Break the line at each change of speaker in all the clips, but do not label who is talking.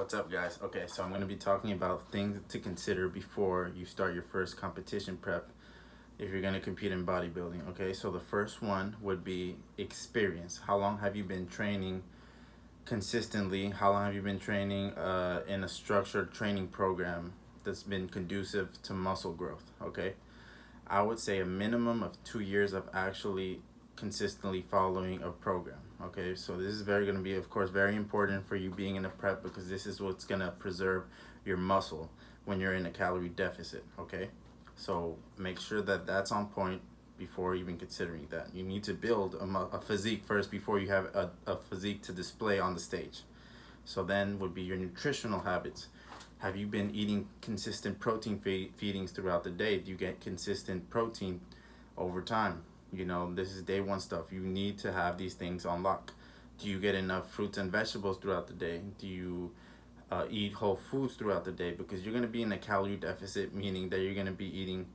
What's up, guys? Okay, so I'm going to be talking about things to consider before you start your first competition prep if you're going to compete in bodybuilding. Okay, so the first one would be experience. How long have you been training consistently? How long have you been training in a structured training program that's been conducive to muscle growth? Okay, I would say a minimum of 2 years of actually consistently following a program. Okay, so this is going to be, of course, very important for you being in a prep because this is what's going to preserve your muscle when you're in a calorie deficit. Okay, so make sure that that's on point before even considering that. You need to build a physique first before you have a physique to display on the stage. So then would be your nutritional habits. Have you been eating consistent protein feedings throughout the day? Do you get consistent protein over time? You know, this is day one stuff. You need to have these things on lock. Do you get enough fruits and vegetables throughout the day? Do you eat whole foods throughout the day? Because you're going to be in a calorie deficit, meaning that you're going to be eating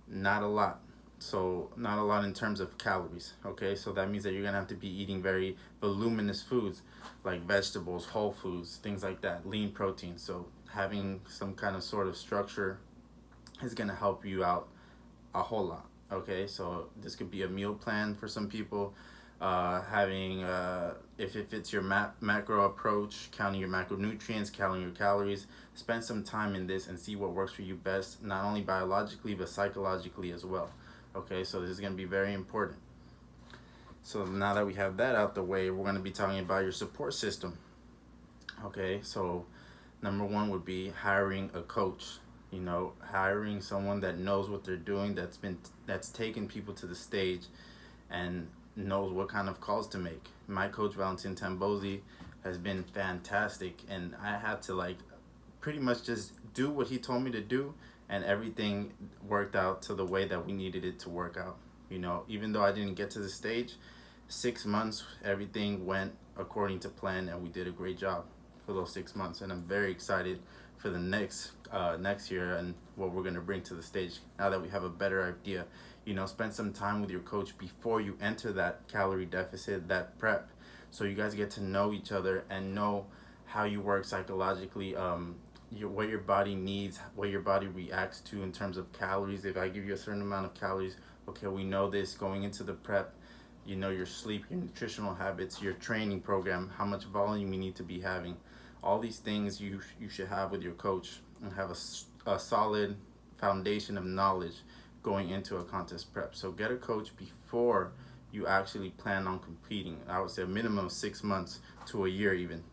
not a lot. So not a lot in terms of calories. Okay, so that means that you're going to have to be eating very voluminous foods like vegetables, whole foods, things like that, lean protein. So having some kind of sort of structure is going to help you out a whole lot. Okay, so this could be a meal plan for some people. Having if it fits your macro approach, counting your macronutrients, counting your calories. Spend some time in this and see what works for you best, not only biologically but psychologically as well. Okay, so this is going to be very important. So now that we have that out the way, we're going to be talking about your support system. Okay, so number one would be hiring a coach. You know, hiring someone that knows what they're doing, that's taken people to the stage and knows what kind of calls to make. My coach Valentin Tambosi has been fantastic, and I had to pretty much just do what he told me to do, and everything worked out to the way that we needed it to work out. You know, even though I didn't get to the stage, 6 months everything went according to plan, and we did a great job for those 6 months. And I'm very excited for the next year and what we're gonna bring to the stage now that we have a better idea. You know, spend some time with your coach before you enter that calorie deficit, that prep, so you guys get to know each other and know how you work psychologically, what your body needs, what your body reacts to in terms of calories. If I give you a certain amount of calories, okay, we know this going into the prep. You know, your sleep, your nutritional habits, your training program, how much volume you need to be having. All these things you should have with your coach and have a solid foundation of knowledge going into a contest prep. So get a coach before you actually plan on competing. I would say a minimum of 6 months to a year even.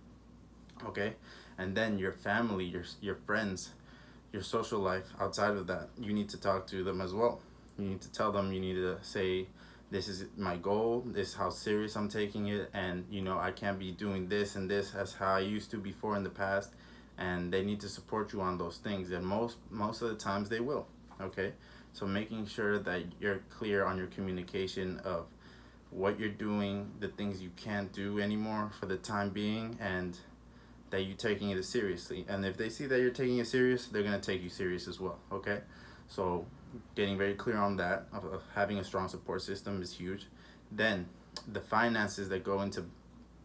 Okay, and then your family, your friends, your social life outside of that, you need to talk to them as well. You need to tell them, you need to say, this is my goal, this is how serious I'm taking it, and you know, I can't be doing this and this as how I used to before in the past. And they need to support you on those things, and most of the times they will. Okay, so making sure that you're clear on your communication of what you're doing, the things you can't do anymore for the time being, and that you're taking it seriously. And if they see that you're taking it serious, they're going to take you serious as well. Okay, so getting very clear on that, of having a strong support system is huge. Then the finances that go into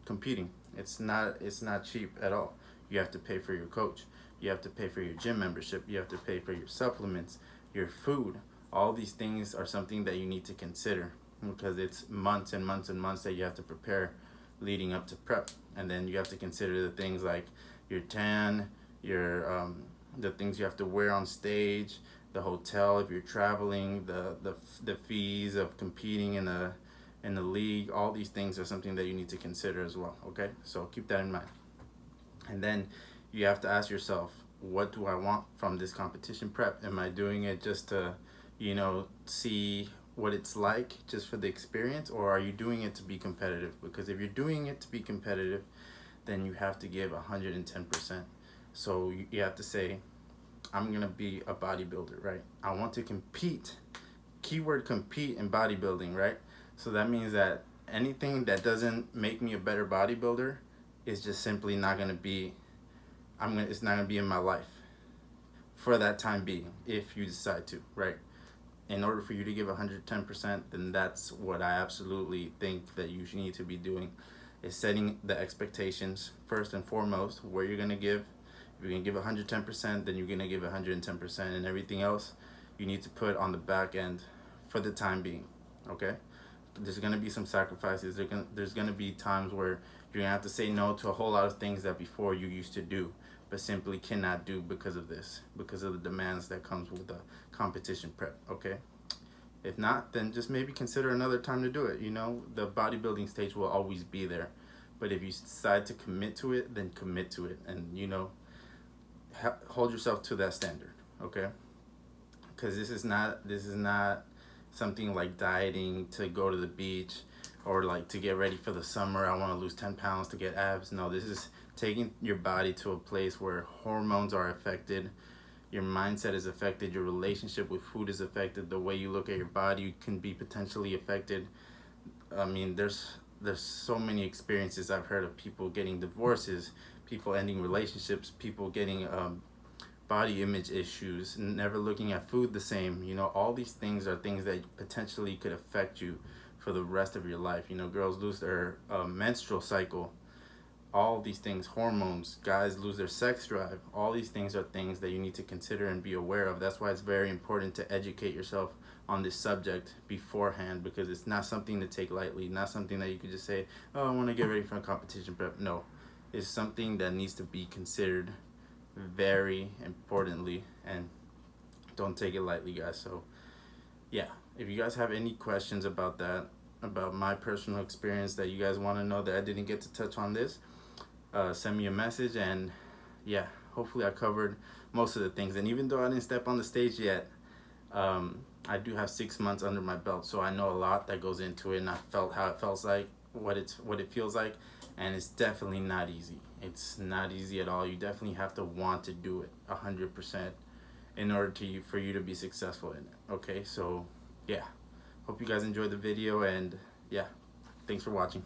competing, it's not cheap at all. You have to pay for your coach, you have to pay for your gym membership, you have to pay for your supplements, your food. All these things are something that you need to consider because it's months and months and months that you have to prepare leading up to prep. And then you have to consider the things like your tan, your the things you have to wear on stage, the hotel if you're traveling, the fees of competing in the league. All these things are something that you need to consider as well. Okay, so keep that in mind. And then you have to ask yourself, what do I want from this competition prep? Am I doing it just to, you know, see what it's like just for the experience, or are you doing it to be competitive? Because if you're doing it to be competitive, then you have to give 110%. So you have to say, I'm gonna be a bodybuilder, right? I want to compete. Keyword compete in bodybuilding, right? So that means that anything that doesn't make me a better bodybuilder is just simply not gonna be. It's not gonna be in my life for that time being. If you decide to, right? In order for you to give 110%, then that's what I absolutely think that you need to be doing. is setting the expectations first and foremost, where you're gonna give. If you're gonna give 110%, then you're gonna give 110%, and everything else you need to put on the back end for the time being. Okay, there's gonna be some sacrifices. There's gonna be times where you're gonna have to say no to a whole lot of things that before you used to do, but simply cannot do because of this, because of the demands that comes with the competition prep. Okay, if not, then just maybe consider another time to do it. You know, the bodybuilding stage will always be there, but if you decide to commit to it, then commit to it, and you know, hold yourself to that standard. Okay, because this is not something like dieting to go to the beach, or like to get ready for the summer. I want to lose 10 pounds to get abs. No, this is taking your body to a place where hormones are affected, your mindset is affected, your relationship with food is affected, the way you look at your body can be potentially affected. I mean, there's so many experiences I've heard of people getting divorces, people ending relationships, people getting body image issues, never looking at food the same. You know, all these things are things that potentially could affect you for the rest of your life. You know, girls lose their menstrual cycle. All these things, hormones, guys lose their sex drive. All these things are things that you need to consider and be aware of. That's why it's very important to educate yourself on this subject beforehand, because it's not something to take lightly, not something that you could just say, oh, I want to get ready for a competition prep. No, it's something that needs to be considered very importantly, and don't take it lightly, guys. So yeah, if you guys have any questions about that, about my personal experience that you guys want to know that I didn't get to touch on this, send me a message. And yeah, hopefully I covered most of the things. And even though I didn't step on the stage yet, I do have 6 months under my belt, so I know a lot that goes into it, and I felt how it feels like, what it feels like, and it's definitely not easy. It's not easy at all. You definitely have to want to do it 100% in order for you to be successful in it. Okay, so yeah, hope you guys enjoyed the video, and yeah, thanks for watching.